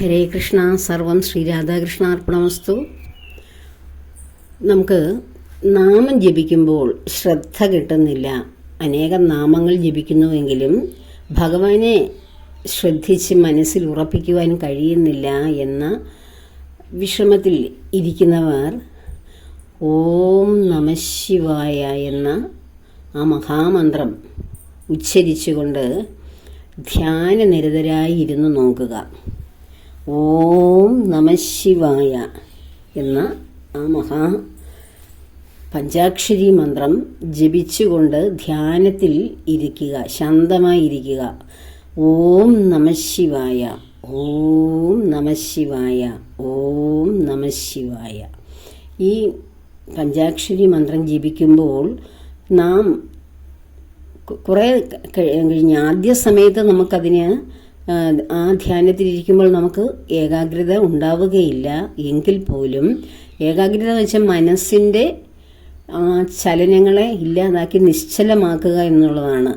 ഹരേ കൃഷ്ണ. സർവം ശ്രീ രാധാകൃഷ്ണാർപ്പണമസ്തു. നമുക്ക് നാമം ജപിക്കുമ്പോൾ ശ്രദ്ധ കിട്ടുന്നില്ല. അനേകം നാമങ്ങൾ ജപിക്കുന്നുവെങ്കിലും ഭഗവാനെ ശ്രദ്ധിച്ച് മനസ്സിൽ ഉറപ്പിക്കുവാൻ കഴിയുന്നില്ല എന്ന വിഷമത്തിൽ ഇരിക്കുന്നവർ ഓം നമഃശിവായ എന്ന ആ മഹാമന്ത്രം ഉച്ചരിച്ചുകൊണ്ട് ധ്യാനനിരതരായി ഇരുന്ന് നോക്കുക. ഓം നമഃശിവായ എന്ന ആ മഹാ പഞ്ചാക്ഷരി മന്ത്രം ജപിച്ചുകൊണ്ട് ധ്യാനത്തിൽ ഇരിക്കുക, ശാന്തമായി ഇരിക്കുക. ഓം നമഃശിവായ, ഓം നമഃശിവായ, ഓം നമഃശിവായ. ഈ പഞ്ചാക്ഷരി മന്ത്രം ജപിക്കുമ്പോൾ നാം കുറേ കഴിഞ്ഞ് ആദ്യ സമയത്ത് നമുക്കതിന് ആ ധ്യാനത്തിലിരിക്കുമ്പോൾ നമുക്ക് ഏകാഗ്രത ഉണ്ടാവുകയില്ല. എങ്കിൽ പോലും ഏകാഗ്രത എന്ന് വെച്ചാൽ മനസ്സിൻ്റെ ചലനങ്ങളെ ഇല്ലാതാക്കി നിശ്ചലമാക്കുക എന്നുള്ളതാണ്.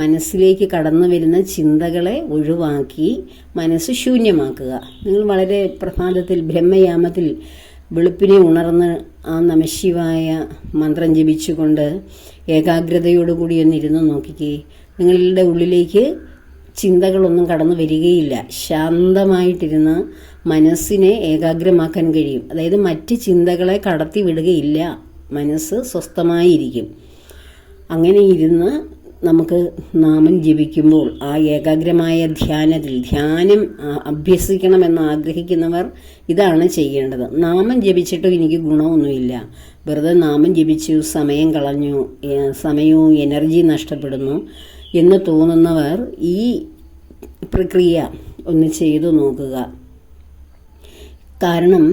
മനസ്സിലേക്ക് കടന്നു വരുന്ന ചിന്തകളെ ഒഴിവാക്കി മനസ്സ് ശൂന്യമാക്കുക. നിങ്ങൾ വളരെ പ്രഭാതത്തിൽ ബ്രഹ്മയാമത്തിൽ വെളുപ്പിനെ ഉണർന്ന് ആ നമഃശിവായ മന്ത്രം ജപിച്ചുകൊണ്ട് ഏകാഗ്രതയോടുകൂടി ഒന്നിരുന്ന് നോക്കിക്കേ. നിങ്ങളുടെ ഉള്ളിലേക്ക് ചിന്തകളൊന്നും കടന്നു വരികയില്ല. ശാന്തമായിട്ടിരുന്ന് മനസ്സിനെ ഏകാഗ്രമാക്കാൻ കഴിയും. അതായത് മറ്റ് ചിന്തകളെ കടത്തി വിടുകയില്ല. മനസ്സ് സ്വസ്ഥമായിരിക്കും. അങ്ങനെ ഇരുന്ന് നമുക്ക് നാമം ജപിക്കുമ്പോൾ ആ ഏകാഗ്രമായ ധ്യാനം അഭ്യസിക്കണമെന്ന് ആഗ്രഹിക്കുന്നവർ ഇതാണ് ചെയ്യേണ്ടത്. നാമം ജപിച്ചിട്ടും എനിക്ക് ഗുണമൊന്നുമില്ല, വെറുതെ നാമം ജപിച്ചു സമയം കളഞ്ഞു, സമയവും എനർജി നഷ്ടപ്പെടുന്നു എന്ന് തോന്നുന്നവർ ഈ പ്രക്രിയ ഒന്ന് ചെയ്തു നോക്കുക. കാരണം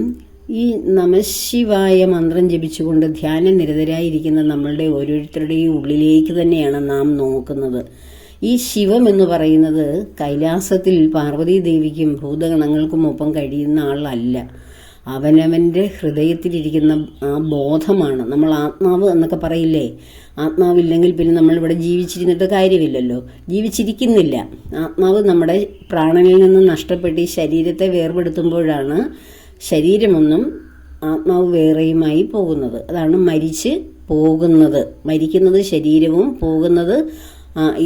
ഈ നമഃശിവായ മന്ത്രം ജപിച്ചുകൊണ്ട് ധ്യാനനിരതരായിരിക്കുന്ന നമ്മളുടെ ഓരോരുത്തരുടെയും ഉള്ളിലേക്ക് തന്നെയാണ് നാം നോക്കുന്നത്. ഈ ശിവം എന്ന് പറയുന്നത് കൈലാസത്തിൽ പാർവതീ ദേവിക്കും ഭൂതഗണങ്ങൾക്കും ഒപ്പം കഴിയുന്ന ആളല്ല. അവനവൻ്റെ ഹൃദയത്തിലിരിക്കുന്ന ആ ബോധമാണ്. നമ്മൾ ആത്മാവ് എന്നൊക്കെ പറയില്ലേ, ആത്മാവില്ലെങ്കിൽ പിന്നെ നമ്മളിവിടെ ജീവിച്ചിരുന്നിട്ട് കാര്യമില്ലല്ലോ. ജീവിച്ചിരിക്കുന്നില്ല. ആത്മാവ് നമ്മുടെ പ്രാണനിൽ നിന്ന് നഷ്ടപ്പെട്ട് ഈ ശരീരത്തെ വേർപെടുത്തുമ്പോഴാണ് ശരീരമൊന്നും ആത്മാവ് വേറെയുമായി പോകുന്നത്. അതാണ് മരിച്ച് പോകുന്നത്. മരിക്കുന്നത് ശരീരവും, പോകുന്നത്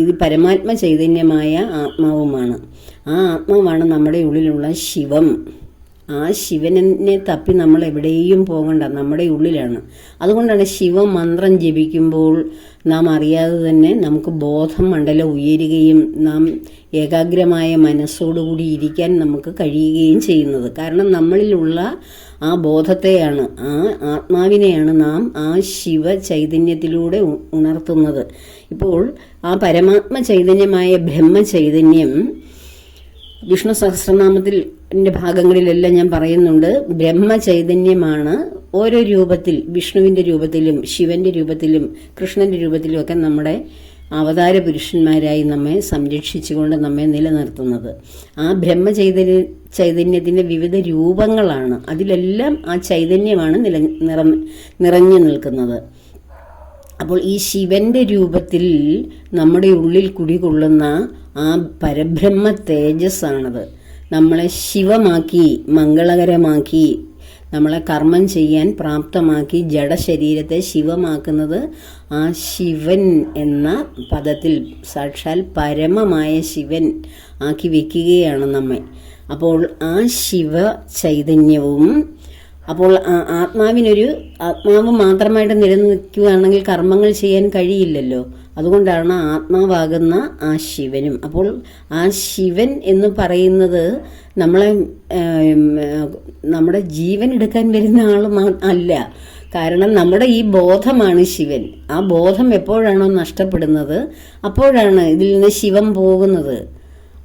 ഇത് പരമാത്മ ചൈതന്യമായ ആത്മാവുമാണ്. ആ ആത്മാവാണ് നമ്മുടെ ഉള്ളിലുള്ള ശിവം. ആ ശിവനെ തപ്പി നമ്മൾ എവിടെയും പോകണ്ട, നമ്മുടെ ഉള്ളിലാണ്. അതുകൊണ്ടാണ് ശിവമന്ത്രം ജപിക്കുമ്പോൾ നാം അറിയാതെ തന്നെ നമുക്ക് ബോധം മണ്ഡലം ഉയരുകയും നാം ഏകാഗ്രമായ മനസ്സോടുകൂടി ഇരിക്കാൻ നമുക്ക് കഴിയുകയും ചെയ്യുന്നത്. കാരണം നമ്മളിലുള്ള ആ ബോധത്തെയാണ്, ആ ആത്മാവിനെയാണ് നാം ആ ശിവ ചൈതന്യത്തിലൂടെ ഉണർത്തുന്നത്. ഇപ്പോൾ ആ പരമാത്മ ചൈതന്യമായ ബ്രഹ്മചൈതന്യം വിഷ്ണു സഹസ്രനാമത്തിൽ ഭാഗങ്ങളിലെല്ലാം ഞാൻ പറയുന്നുണ്ട്. ബ്രഹ്മചൈതന്യമാണ് ഓരോ രൂപത്തിൽ, വിഷ്ണുവിൻ്റെ രൂപത്തിലും ശിവന്റെ രൂപത്തിലും കൃഷ്ണന്റെ രൂപത്തിലും ഒക്കെ നമ്മുടെ അവതാര പുരുഷന്മാരായി നമ്മെ സംരക്ഷിച്ചുകൊണ്ട് നമ്മെ നിലനിർത്തുന്നത്. ആ ചൈതന്യത്തിൻ്റെ വിവിധ രൂപങ്ങളാണ്. അതിലെല്ലാം ആ ചൈതന്യമാണ് നിറഞ്ഞു നിൽക്കുന്നത്. അപ്പോൾ ഈ ശിവന്റെ രൂപത്തിൽ നമ്മുടെ ഉള്ളിൽ കുടികൊള്ളുന്ന ആ പരബ്രഹ്മ തേജസ്സാണത്. നമ്മളെ ശിവമാക്കി, മംഗളകരമാക്കി, നമ്മളെ കർമ്മം ചെയ്യാൻ പ്രാപ്തമാക്കി ജഡശരീരത്തെ ശിവമാക്കുന്നത് ആ ശിവൻ എന്ന പദത്തിൽ സാക്ഷാൽ പരമമായ ശിവൻ ആക്കി വയ്ക്കുകയാണ് നമ്മെ. അപ്പോൾ ആ ശിവ ചൈതന്യവും, അപ്പോൾ ആത്മാവ് മാത്രമായിട്ട് നിലനിൽക്കുകയാണെങ്കിൽ കർമ്മങ്ങൾ ചെയ്യാൻ കഴിയില്ലല്ലോ. അതുകൊണ്ടാണ് ആത്മാവാകുന്ന ആ ശിവനും. അപ്പോൾ ആ ശിവൻ എന്ന് പറയുന്നത് നമ്മുടെ ജീവൻ എടുക്കാൻ വരുന്ന ആൾ അല്ല. കാരണം നമ്മുടെ ഈ ബോധമാണ് ശിവൻ. ആ ബോധം എപ്പോഴാണോ നഷ്ടപ്പെടുന്നത് അപ്പോഴാണ് ഇതിൽ നിന്ന് ശിവൻ പോകുന്നത്.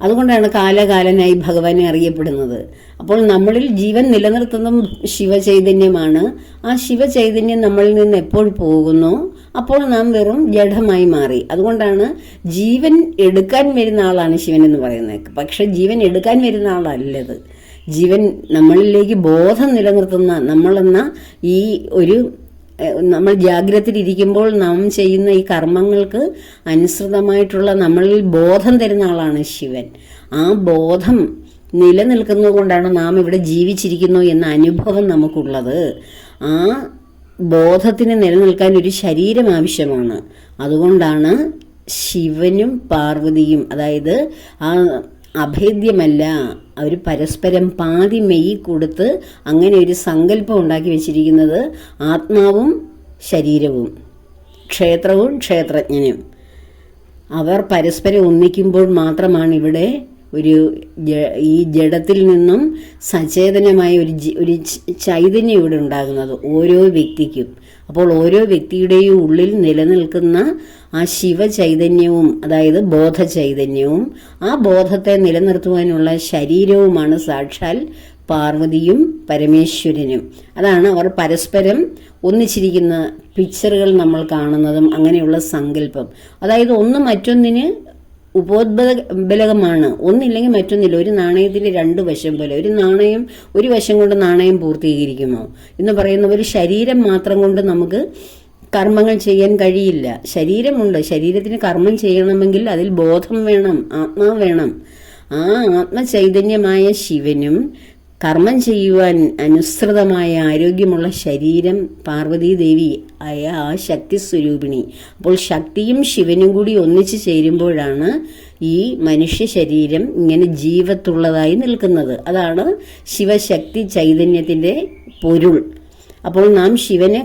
അതുകൊണ്ടാണ് കാലകാലനായി ഭഗവാനെ അറിയപ്പെടുന്നത്. അപ്പോൾ നമ്മളിൽ ജീവൻ നിലനിർത്തുന്ന ശിവചൈതന്യമാണ്. ആ ശിവചൈതന്യം നമ്മളിൽ നിന്ന് എപ്പോൾ പോകുന്നു അപ്പോൾ നാം വെറും ജഡമായി മാറി. അതുകൊണ്ടാണ് ജീവൻ എടുക്കാൻ വരുന്ന ആളാണ് ശിവൻ എന്ന് പറയുന്നത്. പക്ഷെ ജീവൻ എടുക്കാൻ വരുന്ന ആളല്ലത്. ജീവൻ നമ്മളിലേക്ക് ബോധം നിലനിർത്തുന്ന, നമ്മളെന്ന ഈ ഒരു നമ്മൾ ജാഗ്രതയിലിരിക്കുമ്പോൾ നാം ചെയ്യുന്ന ഈ കർമ്മങ്ങൾക്ക് അനുസൃതമായിട്ടുള്ള നമ്മളിൽ ബോധം തരുന്ന ആളാണ് ശിവൻ. ആ ബോധം നിലനിൽക്കുന്നത് കൊണ്ടാണ് നാം ഇവിടെ ജീവിച്ചിരിക്കുന്നു എന്ന അനുഭവം നമുക്കുള്ളത്. ആ ബോധത്തിന് നിലനിൽക്കാൻ ഒരു ശരീരം ആവശ്യമാണ്. അതുകൊണ്ടാണ് ശിവനും പാർവതിയും, അതായത് ആ അഭേദ്യമല്ല, അവർ പരസ്പരം പാതി മെയ് കൊടുത്ത് അങ്ങനെ ഒരു സങ്കല്പം ഉണ്ടാക്കി വെച്ചിരിക്കുന്നത്. ആത്മാവും ശരീരവും, ക്ഷേത്രവും ക്ഷേത്രജ്ഞനും അവർ പരസ്പരം ഒന്നിക്കുമ്പോൾ മാത്രമാണ് ഇവിടെ ഈ ജഡത്തിൽ നിന്നും സചേതനമായ ഒരു ചൈതന്യം ഇവിടെ ഉണ്ടാകുന്നത് ഓരോ വ്യക്തിക്കും. അപ്പോൾ ഓരോ വ്യക്തിയുടെയും ഉള്ളിൽ നിലനിൽക്കുന്ന ആ ശിവചൈതന്യവും, അതായത് ബോധചൈതന്യവും, ആ ബോധത്തെ നിലനിർത്തുവാനുള്ള ശരീരവുമാണ് സാക്ഷാൽ പാർവതിയും പരമേശ്വരനും. അതാണ് അവർ പരസ്പരം ഒന്നിച്ചിരിക്കുന്ന പിക്ചറുകൾ നമ്മൾ കാണുന്നതും അങ്ങനെയുള്ള സങ്കല്പം. അതായത് ഒന്ന് മറ്റൊന്നിന് ഉപോദ്ബലകമാണ്. ഒന്നില്ലെങ്കിൽ മറ്റൊന്നില്ല. ഒരു നാണയത്തിന്റെ രണ്ട് വശം പോലെ. ഒരു നാണയം ഒരു വശം കൊണ്ട് നാണയം പൂർത്തീകരിക്കുമോ എന്ന് പറയുന്ന ഒരു ശരീരം മാത്രം കൊണ്ട് നമുക്ക് കർമ്മങ്ങൾ ചെയ്യാൻ കഴിയില്ല. ശരീരമുണ്ട്, ശരീരത്തിന് കർമ്മം ചെയ്യണമെങ്കിൽ അതിൽ ബോധം വേണം, ആത്മാവ് വേണം. ആ ആത്മചൈതന്യമായ ശിവനും കർമ്മം ചെയ്യുവാൻ അനുസൃതമായ ആരോഗ്യമുള്ള ശരീരം പാർവതീദേവി ആയ ആ ശക്തി സ്വരൂപിണി. അപ്പോൾ ശക്തിയും ശിവനും കൂടി ഒന്നിച്ചു ചേരുമ്പോഴാണ് ഈ മനുഷ്യ ശരീരം ഇങ്ങനെ ജീവത്തുള്ളതായി നിൽക്കുന്നത്. അതാണ് ശിവശക്തി ചൈതന്യത്തിന്റെ പൊരുൾ. അപ്പോൾ നാം ശിവനെ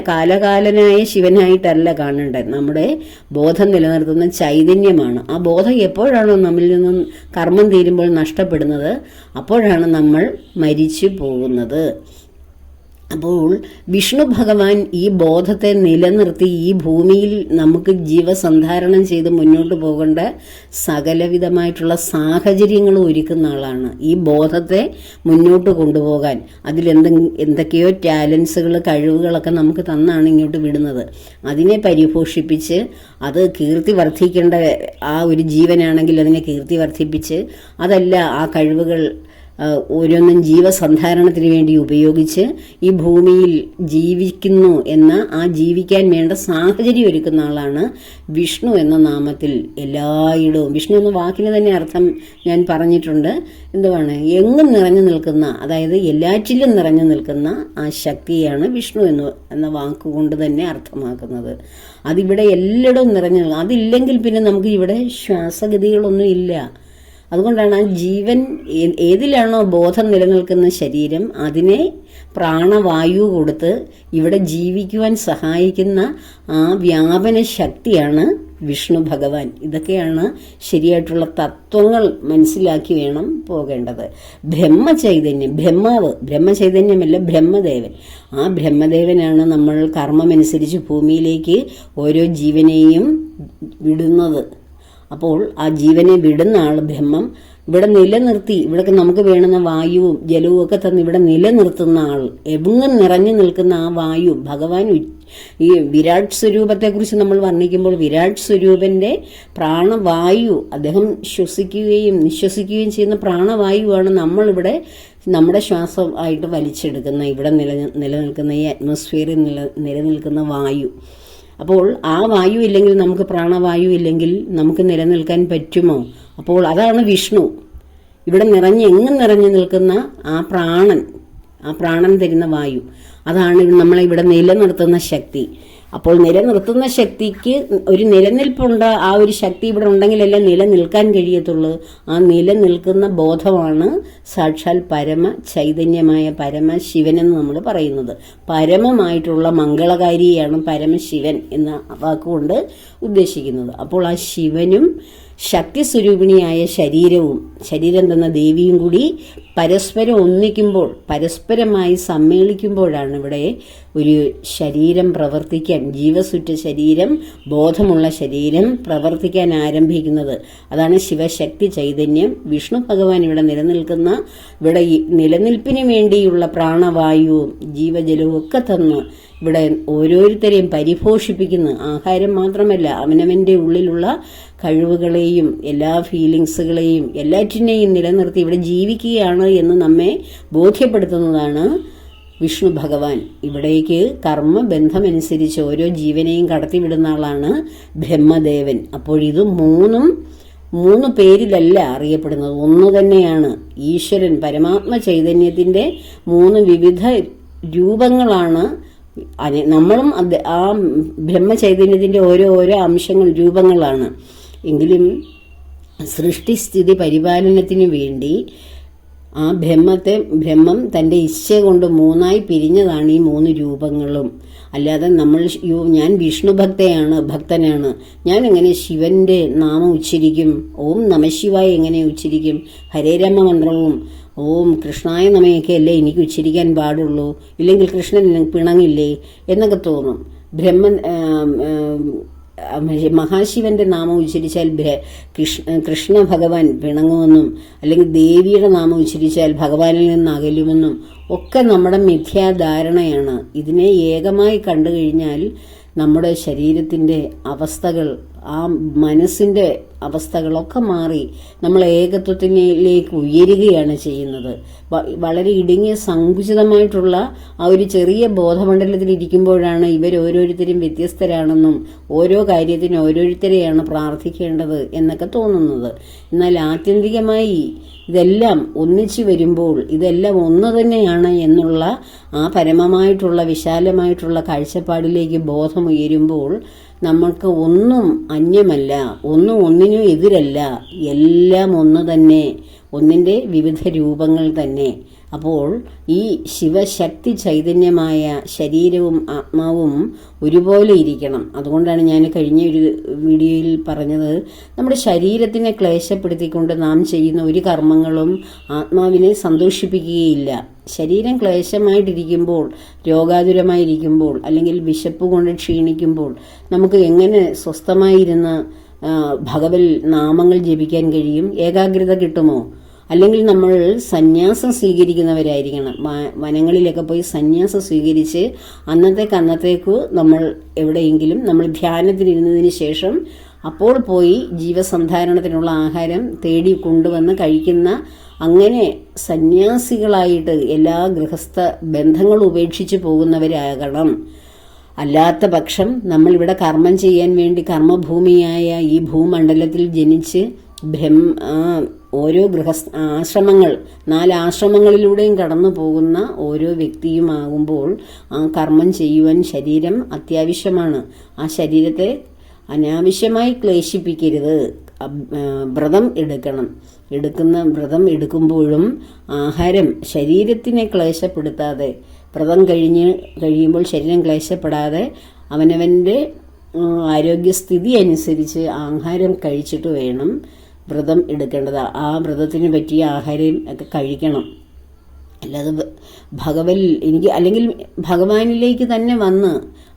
കാലകാലനായ ശിവനായിട്ടല്ല കാണേണ്ടത്. നമ്മുടെ ബോധം നിലനിർത്തുന്ന ചൈതന്യമാണ്. ആ ബോധം എപ്പോഴാണോ നമ്മിൽ നിന്നും കർമ്മം തീരുമ്പോൾ നഷ്ടപ്പെടുന്നത്, അപ്പോഴാണ് നമ്മൾ മരിച്ചു പോകുന്നത്. അപ്പോൾ വിഷ്ണു ഭഗവാൻ ഈ ബോധത്തെ നിലനിർത്തി ഈ ഭൂമിയിൽ നമുക്ക് ജീവസന്ധാരണം ചെയ്ത് മുന്നോട്ട് പോകേണ്ട സകലവിധമായിട്ടുള്ള സാഹചര്യങ്ങളും ഒരുക്കുന്ന ആളാണ്. ഈ ബോധത്തെ മുന്നോട്ട് കൊണ്ടുപോകാൻ എന്തൊക്കെയോ ടാലൻസുകൾ, കഴിവുകളൊക്കെ നമുക്ക് തന്നാണ് ഇങ്ങോട്ട് വിടുന്നത്. അതിനെ പരിപോഷിപ്പിച്ച് അത് കീർത്തി വർദ്ധിക്കേണ്ട ആ ഒരു ജീവനാണെങ്കിൽ അതിനെ കീർത്തി വർദ്ധിപ്പിച്ച്, അതല്ല ആ കഴിവുകൾ ഓരോന്നും ജീവസന്ധാരണത്തിന് വേണ്ടി ഉപയോഗിച്ച് ഈ ഭൂമിയിൽ ജീവിക്കുന്നു എന്ന ആ ജീവിക്കാൻ വേണ്ട സാഹചര്യം ഒരുക്കുന്ന ആളാണ് വിഷ്ണു എന്ന നാമത്തിൽ എല്ലായിടവും. വിഷ്ണു എന്ന വാക്കിന് തന്നെ അർത്ഥം ഞാൻ പറഞ്ഞിട്ടുണ്ട്. എന്തുവാണ്? എങ്ങും നിറഞ്ഞു നിൽക്കുന്ന, അതായത് എല്ലാറ്റിലും നിറഞ്ഞു നിൽക്കുന്ന ആ ശക്തിയാണ് വിഷ്ണു എന്ന വാക്കുകൊണ്ട് തന്നെ അർത്ഥമാക്കുന്നത്. അതിവിടെ എല്ലായിടവും നിറഞ്ഞു നിൽക്കുക. അതില്ലെങ്കിൽ പിന്നെ നമുക്ക് ഇവിടെ ശ്വാസഗതികളൊന്നും ഇല്ല. അതുകൊണ്ടാണ് ആ ജീവൻ ഏതിലാണോ ബോധം നിലനിൽക്കുന്ന ശരീരം അതിനെ പ്രാണവായു കൊടുത്ത് ഇവിടെ ജീവിക്കുവാൻ സഹായിക്കുന്ന ആ വ്യാപന ശക്തിയാണ് വിഷ്ണു ഭഗവാൻ. ഇതൊക്കെയാണ് ശരിയായിട്ടുള്ള തത്വങ്ങൾ മനസ്സിലാക്കി വേണം പോകേണ്ടത്. ബ്രഹ്മചൈതന്യം, ബ്രഹ്മചൈതന്യമല്ല, ബ്രഹ്മദേവൻ. ആ ബ്രഹ്മദേവനാണ് നമ്മൾ കർമ്മമനുസരിച്ച് ഭൂമിയിലേക്ക് ഓരോ ജീവനെയും വിടുന്നത്. അപ്പോൾ ആ ജീവനെ വിടുന്ന ആൾ ബ്രഹ്മം ഇവിടെ നിലനിർത്തി, ഇവിടെ നമുക്ക് വേണ്ടുന്ന വായുവും ജലവും ഒക്കെ തന്ന് ഇവിടെ നിലനിർത്തുന്ന ആൾ, എങ്ങും നിറഞ്ഞു നിൽക്കുന്ന ആ വായു ഭഗവാൻ. ഈ വിരാട് സ്വരൂപത്തെക്കുറിച്ച് നമ്മൾ വർണ്ണിക്കുമ്പോൾ വിരാട് സ്വരൂപന്റെ പ്രാണവായു, അദ്ദേഹം ശ്വസിക്കുകയും നിശ്വസിക്കുകയും ചെയ്യുന്ന പ്രാണവായുവാണ് നമ്മളിവിടെ നമ്മുടെ ശ്വാസം ആയിട്ട് വലിച്ചെടുക്കുന്ന ഇവിടെ നിലനിൽക്കുന്ന ഈ അറ്റ്മോസ്ഫിയറിൽ നിലനിൽക്കുന്ന വായു. അപ്പോൾ ആ വായു ഇല്ലെങ്കിൽ, നമുക്ക് പ്രാണവായു ഇല്ലെങ്കിൽ നമുക്ക് നിലനിൽക്കാൻ പറ്റുമോ? അപ്പോൾ അതാണ് വിഷ്ണു. ഇവിടെ എങ്ങും നിറഞ്ഞു നിൽക്കുന്ന ആ പ്രാണൻ തരുന്ന വായു, അതാണ് നമ്മളെ ഇവിടെ നിലനിർത്തുന്ന ശക്തി. അപ്പോൾ നിലനിർത്തുന്ന ശക്തിക്ക് ഒരു നിലനിൽപ്പുണ്ട്. ആ ഒരു ശക്തി ഇവിടെ ഉണ്ടെങ്കിലല്ലേ നിലനിൽക്കാൻ കഴിയത്തുള്ളൂ. ആ നിലനിൽക്കുന്ന ബോധമാണ് സാക്ഷാൽ പരമ ചൈതന്യമായ പരമശിവനെന്ന് നമ്മൾ പറയുന്നത്. പരമമായിട്ടുള്ള മംഗളകാരിയാണ് പരമശിവൻ എന്ന വാക്കുകൊണ്ട് ഉദ്ദേശിക്കുന്നത്. അപ്പോൾ ആ ശിവനും ശക്തി സ്വരൂപിണിയായ ശരീരം തന്ന ദേവിയും കൂടി പരസ്പരം ഒന്നിക്കുമ്പോൾ, പരസ്പരമായി സമ്മേളിക്കുമ്പോഴാണ് ഇവിടെ ഒരു ശരീരം പ്രവർത്തിക്കാൻ, ജീവസുറ്റ ശരീരം, ബോധമുള്ള ശരീരം പ്രവർത്തിക്കാൻ ആരംഭിക്കുന്നത്. അതാണ് ശിവശക്തി ചൈതന്യം. വിഷ്ണു ഭഗവാൻ ഇവിടെ നിലനിൽക്കുന്ന, ഇവിടെ നിലനിൽപ്പിന് വേണ്ടിയുള്ള പ്രാണവായുവും ജീവജലവും ഒക്കെ തന്ന് ഇവിടെ ഓരോരുത്തരെയും പരിപോഷിപ്പിക്കുന്നു. ആഹാരം മാത്രമല്ല, അവനവൻ്റെ ഉള്ളിലുള്ള കഴിവുകളെയും എല്ലാ ഫീലിങ്സുകളെയും എല്ലാറ്റിനെയും നിലനിർത്തി ഇവിടെ ജീവിക്കുകയാണ് എന്ന് നമ്മെ ബോധ്യപ്പെടുത്തുന്നതാണ് വിഷ്ണു ഭഗവാൻ. ഇവിടേക്ക് കർമ്മബന്ധമനുസരിച്ച് ഓരോ ജീവനെയും കടത്തിവിടുന്ന ആളാണ് ബ്രഹ്മദേവൻ. അപ്പോൾ ഇത് മൂന്നും 3 പേരിലല്ല അറിയപ്പെടുന്നത്, ഒന്ന് തന്നെയാണ്. ഈശ്വരൻ പരമാത്മ ചൈതന്യത്തിൻ്റെ 3 വിവിധ രൂപങ്ങളാണ്. നമ്മളും ആ ബ്രഹ്മചൈതന്യത്തിൻ്റെ ഓരോ അംശങ്ങൾ, രൂപങ്ങളാണ്. എങ്കിലും സൃഷ്ടിസ്ഥിതി പരിപാലനത്തിന് വേണ്ടി ആ ബ്രഹ്മം തൻ്റെ ഇച്ഛ കൊണ്ട് 3ആയി പിരിഞ്ഞതാണ് ഈ 3 രൂപങ്ങളും. അല്ലാതെ ഞാൻ വിഷ്ണു ഭക്തനാണ്, ഞാൻ എങ്ങനെ ശിവന്റെ നാമം ഉച്ചരിക്കും? ഓം നമഃശിവായ എങ്ങനെ ഉച്ചരിക്കും? ഹരേരാമ മന്ത്രവും ഓം കൃഷ്ണായ നമയൊക്കെ അല്ലേ എനിക്ക് ഉച്ചരിക്കാൻ പാടുള്ളൂ, ഇല്ലെങ്കിൽ കൃഷ്ണൻ പിണങ്ങില്ലേ എന്നൊക്കെ തോന്നും. മഹാശിവന്റെ നാമം ഉച്ചരിച്ചാൽ കൃഷ്ണ ഭഗവാൻ പിണങ്ങുമെന്നും, അല്ലെങ്കിൽ ദേവിയുടെ നാമം ഉച്ചരിച്ചാൽ ഭഗവാനിൽ നിന്ന് അകലുമെന്നും ഒക്കെ നമ്മുടെ മിഥ്യാധാരണയാണ്. ഇതിനെ ഏകമായി കണ്ടു കഴിഞ്ഞാൽ നമ്മുടെ ശരീരത്തിൻ്റെ അവസ്ഥകൾ, ആ മനസ്സിൻ്റെ അവസ്ഥകളൊക്കെ മാറി നമ്മൾ ഏകത്വത്തിലേക്ക് ഉയരുകയാണ് ചെയ്യുന്നത്. വളരെ ഇടുങ്ങിയ സങ്കുചിതമായിട്ടുള്ള ആ ഒരു ചെറിയ ബോധമണ്ഡലത്തിൽ ഇരിക്കുമ്പോഴാണ് ഓരോരുത്തരും വ്യത്യസ്തരാണെന്നും ഓരോ കാര്യത്തിനും ഓരോരുത്തരെയാണ് പ്രാർത്ഥിക്കേണ്ടത് എന്നൊക്കെ തോന്നുന്നത്. എന്നാൽ ആത്യന്തികമായി ഇതെല്ലാം ഒന്നിച്ചു വരുമ്പോൾ ഇതെല്ലാം ഒന്ന് തന്നെയാണ് എന്നുള്ള ആ പരമമായിട്ടുള്ള വിശാലമായിട്ടുള്ള കാഴ്ചപ്പാടിലേക്ക് ബോധമുയരുമ്പോൾ നമ്മൾക്ക് ഒന്നും അന്യമല്ല, ഒന്നിനും എതിരല്ല, എല്ലാം ഒന്ന് തന്നെ, ഒന്നിൻ്റെ വിവിധ രൂപങ്ങൾ തന്നെ. അപ്പോൾ ഈ ശിവശക്തി ചൈതന്യമായ ശരീരവും ആത്മാവും ഒരുപോലെ ഇരിക്കണം. അതുകൊണ്ടാണ് ഞാൻ കഴിഞ്ഞ ഒരു വീഡിയോയിൽ പറഞ്ഞത്, നമ്മുടെ ശരീരത്തിനെ ക്ലേശപ്പെടുത്തിക്കൊണ്ട് നാം ചെയ്യുന്ന ഒരു കർമ്മങ്ങളും ആത്മാവിനെ സന്തോഷിപ്പിക്കുകയില്ല. ശരീരം ക്ലേശമായിട്ടിരിക്കുമ്പോൾ, രോഗാതുരമായിരിക്കുമ്പോൾ, അല്ലെങ്കിൽ വിശപ്പ് കൊണ്ട് ക്ഷീണിക്കുമ്പോൾ നമുക്ക് എങ്ങനെ സ്വസ്ഥമായിരുന്ന് ഭഗവത് നാമങ്ങൾ ജപിക്കാൻ കഴിയും? ഏകാഗ്രത കിട്ടുമോ? അല്ലെങ്കിൽ നമ്മൾ സന്യാസം സ്വീകരിക്കുന്നവരായിരിക്കണം. വനങ്ങളിലൊക്കെ പോയി സന്യാസം സ്വീകരിച്ച് അന്നത്തേക്ക് നമ്മൾ എവിടെയെങ്കിലും നമ്മൾ ധ്യാനത്തിലിരുന്നതിന് ശേഷം അപ്പോൾ പോയി ജീവസന്ധാരണത്തിനുള്ള ആഹാരം തേടി കൊണ്ടുവന്ന് കഴിക്കുന്ന, അങ്ങനെ സന്യാസികളായിട്ട് എല്ലാ ഗൃഹസ്ഥ ബന്ധങ്ങളും ഉപേക്ഷിച്ച് പോകുന്നവരാകണം. അല്ലാത്ത പക്ഷം നമ്മളിവിടെ കർമ്മം ചെയ്യാൻ വേണ്ടി കർമ്മഭൂമിയായ ഈ ഭൂമണ്ഡലത്തിൽ ജനിച്ച് ഓരോ ആശ്രമങ്ങൾ 4 ആശ്രമങ്ങളിലൂടെയും കടന്നു പോകുന്ന ഓരോ വ്യക്തിയുമാകുമ്പോൾ ആ കർമ്മം ചെയ്യുവാൻ ശരീരം അത്യാവശ്യമാണ്. ആ ശരീരത്തെ അനാവശ്യമായി ക്ലേശിപ്പിക്കരുത്. വ്രതം എടുക്കണം. വ്രതം എടുക്കുമ്പോഴും ആഹാരം ശരീരത്തിനെ ക്ലേശപ്പെടുത്താതെ, വ്രതം കഴിയുമ്പോൾ ശരീരം ക്ലേശപ്പെടാതെ അവനവൻ്റെ ആരോഗ്യസ്ഥിതി അനുസരിച്ച് ആഹാരം കഴിച്ചിട്ട് വേണം വ്രതം എടുക്കേണ്ടത്. ആ വ്രതത്തിന് പറ്റിയ ആഹാരം ഒക്കെ കഴിക്കണം. അല്ലാതെ അല്ലെങ്കിൽ ഭഗവാനിലേക്ക് തന്നെ വന്ന്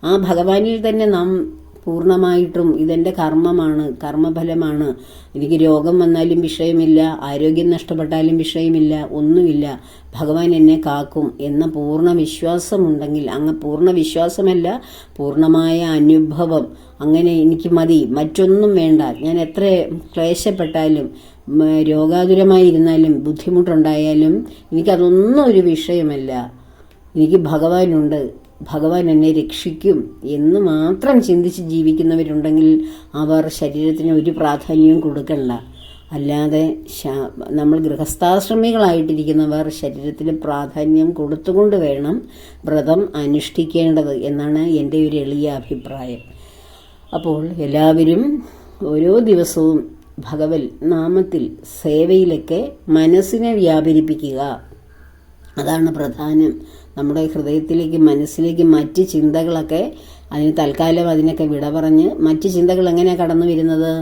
ആ ഭഗവാനിൽ തന്നെ നാം പൂർണ്ണമായിട്ടും ഇതെൻ്റെ കർമ്മമാണ്, കർമ്മഫലമാണ്, എനിക്ക് രോഗം വന്നാലും വിഷയമില്ല, ആരോഗ്യം നഷ്ടപ്പെട്ടാലും വിഷയമില്ല, ഒന്നുമില്ല, ഭഗവാൻ എന്നെ കാക്കും എന്ന പൂർണ്ണ വിശ്വാസമുണ്ടെങ്കിൽ, പൂർണ്ണ വിശ്വാസമല്ല, പൂർണ്ണമായ അനുഭവം, അങ്ങനെ എനിക്ക് മതി, മറ്റൊന്നും വേണ്ട, ഞാൻ എത്ര ക്ലേശപ്പെട്ടാലും രോഗാതുരമായിരുന്നാലും ബുദ്ധിമുട്ടുണ്ടായാലും എനിക്കതൊന്നും ഒരു വിഷയമല്ല, എനിക്ക് ഭഗവാനുണ്ട്, ഭഗവാൻ എന്നെ രക്ഷിക്കും എന്ന് മാത്രം ചിന്തിച്ച് ജീവിക്കുന്നവരുണ്ടെങ്കിൽ അവർ ശരീരത്തിന് ഒരു പ്രാധാന്യവും കൊടുക്കണ്ട. അല്ലാതെ നമ്മൾ ഗൃഹസ്ഥാശ്രമികളായിട്ടിരിക്കുന്നവർ ശരീരത്തിന് പ്രാധാന്യം കൊടുത്തുകൊണ്ട് വേണം വ്രതം അനുഷ്ഠിക്കേണ്ടത് എന്നാണ് എൻ്റെ ഒരു എളിയ അഭിപ്രായം. അപ്പോൾ എല്ലാവരും ഓരോ ദിവസവും ഭഗവത് നാമത്തിൽ സേവയിലൊക്കെ മനസ്സിനെ വ്യാപരിപ്പിക്കുക. അതാണ് പ്രധാനം. നമ്മുടെ ഹൃദയത്തിലേക്ക്, മനസ്സിലേക്ക് മറ്റ് ചിന്തകളൊക്കെ, തൽക്കാലം അതിനൊക്കെ വിട പറഞ്ഞ് മറ്റ് ചിന്തകൾ എങ്ങനെയാണ് കടന്നു വരുന്നത്?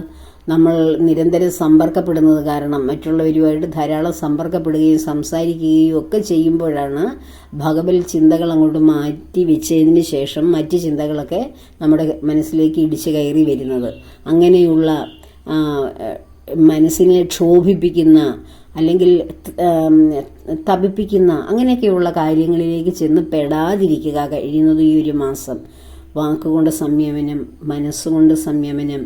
നമ്മൾ നിരന്തരം സമ്പർക്കപ്പെടുന്നത് കാരണം, മറ്റുള്ളവരുമായിട്ട് ധാരാളം സമ്പർക്കപ്പെടുകയും സംസാരിക്കുകയും ഒക്കെ ചെയ്യുമ്പോഴാണ് ഭഗവത് ചിന്തകൾ അങ്ങോട്ട് മാറ്റി വെച്ചതിന് ശേഷം മറ്റ് ചിന്തകളൊക്കെ നമ്മുടെ മനസ്സിലേക്ക് ഇടിച്ചു കയറി വരുന്നത്. അങ്ങനെയുള്ള മനസ്സിനെ ക്ഷോഭിപ്പിക്കുന്ന അല്ലെങ്കിൽ തപിപ്പിക്കുന്ന അങ്ങനെയൊക്കെയുള്ള കാര്യങ്ങളിലേക്ക് ചെന്ന് പെടാതിരിക്കുക കഴിയുന്നത് ഈ ഒരു മാസം. വാക്കുകൊണ്ട് സംയമനം, മനസ്സുകൊണ്ട് സംയമനം,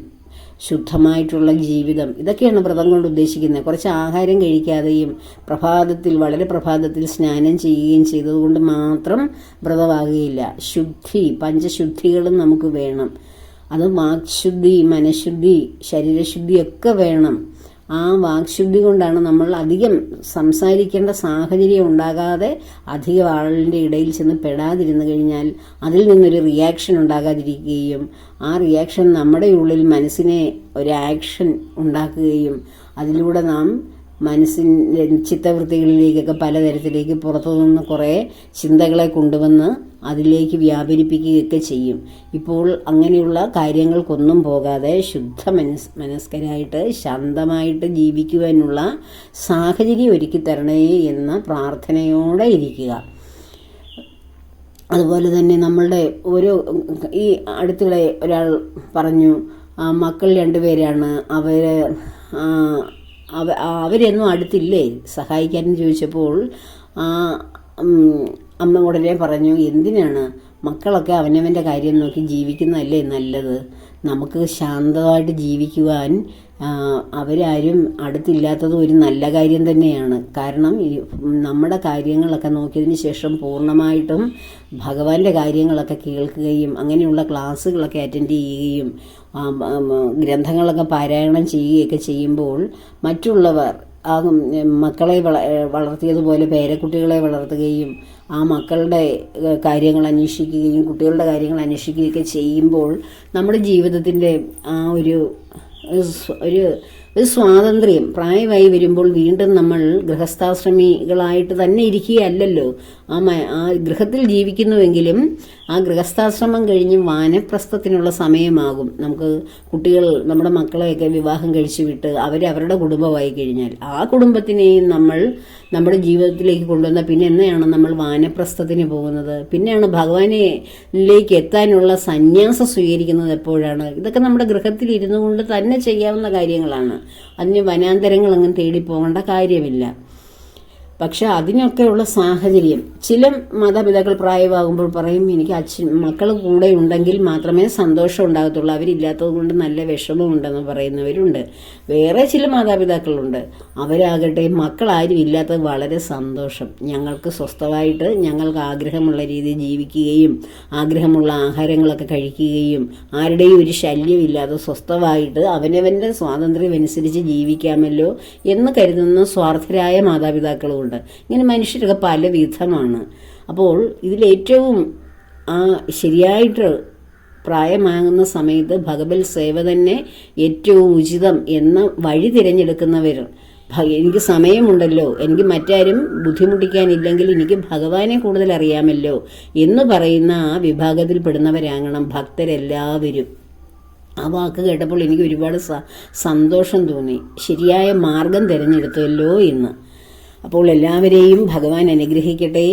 ശുദ്ധമായിട്ടുള്ള ജീവിതം, ഇതൊക്കെയാണ് വ്രതം കൊണ്ട് ഉദ്ദേശിക്കുന്നത്. കുറച്ച് ആഹാരം കഴിക്കാതെയും വളരെ പ്രഭാതത്തിൽ സ്നാനം ചെയ്യുകയും ചെയ്തതുകൊണ്ട് മാത്രം വ്രതമാകുകയില്ല. പഞ്ചശുദ്ധികളും നമുക്ക് വേണം. അത് വാക്ശുദ്ധി, മനഃശുദ്ധി, ശരീരശുദ്ധിയൊക്കെ വേണം. ആ വാക്ശുദ്ധി കൊണ്ടാണ് നമ്മൾ അധികം സംസാരിക്കേണ്ട സാഹചര്യം ഉണ്ടാകാതെ അധികം ആളിൻ്റെ ഇടയിൽ ചെന്ന് പെടാതിരുന്നു കഴിഞ്ഞാൽ അതിൽ നിന്നൊരു റിയാക്ഷൻ ഉണ്ടാകാതിരിക്കുകയും ആ റിയാക്ഷൻ നമ്മുടെ ഉള്ളിൽ മനസ്സിനെ ഒരു ആക്ഷൻ ഉണ്ടാക്കുകയും അതിലൂടെ നാം മനസ്സിൻ്റെ ചിത്തവൃത്തികളിലേക്കൊക്കെ പലതരത്തിലേക്ക് പുറത്തുനിന്ന് കുറേ ചിന്തകളെ കൊണ്ടുവന്ന് അതിലേക്ക് വ്യാപരിപ്പിക്കുകയൊക്കെ ചെയ്യും. ഇപ്പോൾ അങ്ങനെയുള്ള കാര്യങ്ങൾക്കൊന്നും പോകാതെ മനസ്കരായിട്ട് ശാന്തമായിട്ട് ജീവിക്കുവാനുള്ള സാഹചര്യം ഒരുക്കി തരണേ എന്ന പ്രാർത്ഥനയോടെ ഇരിക്കുക. അതുപോലെ തന്നെ നമ്മളുടെ ഈ അടുത്തിടെ ഒരാൾ പറഞ്ഞു, മക്കൾ 2 പേരാണ്, അവരൊന്നും അടുത്തില്ലേ സഹായിക്കാനെന്ന് ചോദിച്ചപ്പോൾ അമ്മ ഉടനെ പറഞ്ഞു, എന്തിനാണ് മക്കളൊക്കെ അവനവൻ്റെ കാര്യം നോക്കി ജീവിക്കുന്നതല്ലേ നല്ലത്. നമുക്ക് ശാന്തമായിട്ട് ജീവിക്കുവാൻ അവരാരും അടുത്തില്ലാത്തത് ഒരു നല്ല കാര്യം തന്നെയാണ്. കാരണം നമ്മുടെ കാര്യങ്ങളൊക്കെ നോക്കിയതിന് ശേഷം പൂർണ്ണമായിട്ടും ഭഗവാന്റെ കാര്യങ്ങളൊക്കെ കേൾക്കുകയും അങ്ങനെയുള്ള ക്ലാസ്സുകളൊക്കെ അറ്റൻഡ് ചെയ്യുകയും ഗ്രന്ഥങ്ങളൊക്കെ പാരായണം ചെയ്യുകയൊക്കെ ചെയ്യുമ്പോൾ മറ്റുള്ളവർ ആ മക്കളെ വളർത്തിയതുപോലെ പേരക്കുട്ടികളെ വളർത്തുകയും ആ മക്കളുടെ കാര്യങ്ങൾ അന്വേഷിക്കുകയും കുട്ടികളുടെ കാര്യങ്ങൾ അന്വേഷിക്കുകയൊക്കെ ചെയ്യുമ്പോൾ നമ്മുടെ ജീവിതത്തിൻ്റെ ആ ഒരു സ്വാതന്ത്ര്യം പ്രായമായി വരുമ്പോൾ വീണ്ടും നമ്മൾ ഗൃഹസ്ഥാശ്രമികളായിട്ട് തന്നെ ഇരിക്കുകയല്ലല്ലോ. ആ ഗൃഹത്തിൽ ജീവിക്കുന്നുവെങ്കിലും ആ ഗൃഹസ്ഥാശ്രമം കഴിഞ്ഞ് വാനപ്രസ്ഥത്തിനുള്ള സമയമാകും. നമുക്ക് നമ്മുടെ മക്കളെയൊക്കെ വിവാഹം കഴിച്ചു വിട്ട് അവരവരുടെ കുടുംബമായി കഴിഞ്ഞാൽ ആ കുടുംബത്തിനെയും നമ്മൾ നമ്മുടെ ജീവിതത്തിലേക്ക് കൊണ്ടുവന്ന പിന്നെ എന്നെയാണ് നമ്മൾ വാനപ്രസ്ഥത്തിന് പോകുന്നത്. പിന്നെയാണ് ഭഗവാനിലേക്ക് എത്താനുള്ള സന്യാസം സ്വീകരിക്കുന്നത് എപ്പോഴാണ്? ഇതൊക്കെ നമ്മുടെ ഗൃഹത്തിൽ ഇരുന്നു കൊണ്ട് തന്നെ ചെയ്യാവുന്ന കാര്യങ്ങളാണ്. അതിന് വനാന്തരങ്ങളൊന്നും തേടി പോകേണ്ട കാര്യമില്ല. പക്ഷെ അതിനൊക്കെയുള്ള സാഹചര്യം ചില മാതാപിതാക്കൾ പ്രായമാകുമ്പോൾ പറയും, എനിക്ക് മക്കൾ കൂടെ ഉണ്ടെങ്കിൽ മാത്രമേ സന്തോഷം ഉണ്ടാകത്തുള്ളൂ, അവരില്ലാത്തത് കൊണ്ട് നല്ല വിഷമമുണ്ടെന്ന് പറയുന്നവരുണ്ട്. വേറെ ചില മാതാപിതാക്കളുണ്ട്, അവരാകട്ടെ മക്കളാരും ഇല്ലാത്തത് വളരെ സന്തോഷം, ഞങ്ങൾക്ക് സ്വസ്ഥമായിട്ട് ഞങ്ങൾക്ക് ആഗ്രഹമുള്ള രീതിയിൽ ജീവിക്കുകയും ആഗ്രഹമുള്ള ആഹാരങ്ങളൊക്കെ കഴിക്കുകയും ആരുടെയും ഒരു ശല്യമില്ലാതെ സ്വസ്ഥമായിട്ട് അവനവൻ്റെ സ്വാതന്ത്ര്യം അനുസരിച്ച് ജീവിക്കാമല്ലോ എന്ന് കരുതുന്ന സ്വാർത്ഥരായ മാതാപിതാക്കളും. ഇങ്ങനെ മനുഷ്യരൊക്കെ പല വിധമാണ്. അപ്പോൾ ഇതിലേറ്റവും ശരിയായിട്ട് പ്രായമാകുന്ന സമയത്ത് ഭഗവത് സേവ തന്നെ ഏറ്റവും ഉചിതം എന്ന വഴി തിരഞ്ഞെടുക്കുന്നവർ, എനിക്ക് സമയമുണ്ടല്ലോ, എനിക്ക് മറ്റാരും ബുദ്ധിമുട്ടിക്കാനില്ലെങ്കിൽ എനിക്ക് ഭഗവാനെ കൂടുതൽ അറിയാമല്ലോ എന്ന് പറയുന്ന ആ വിഭാഗത്തിൽപ്പെടുന്നവരാകണം ഭക്തരെല്ലാവരും. ആ വാക്ക് കേട്ടപ്പോൾ എനിക്ക് ഒരുപാട് സന്തോഷം തോന്നി. ശരിയായ മാർഗം തിരഞ്ഞെടുത്തല്ലോ എന്ന്. അപ്പോൾ എല്ലാവരെയും ഭഗവാൻ അനുഗ്രഹിക്കട്ടെ.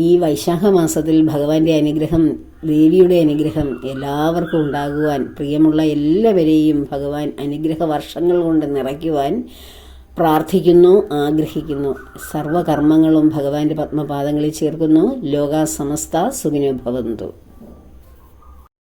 ഈ വൈശാഖ മാസത്തിൽ ഭഗവാന്റെ അനുഗ്രഹം, ദേവിയുടെ അനുഗ്രഹം എല്ലാവർക്കും ഉണ്ടാകുവാൻ, പ്രിയമുള്ള എല്ലാവരെയും ഭഗവാൻ അനുഗ്രഹ വർഷങ്ങൾ കൊണ്ട് നിറയ്ക്കുവാൻ പ്രാർത്ഥിക്കുന്നു, ആഗ്രഹിക്കുന്നു. സർവകർമ്മങ്ങളും ഭഗവാന്റെ പത്മപാദങ്ങളിൽ ചേർക്കുന്നു. ലോകാ സമസ്ത സുഖിനോ ഭവന്തു.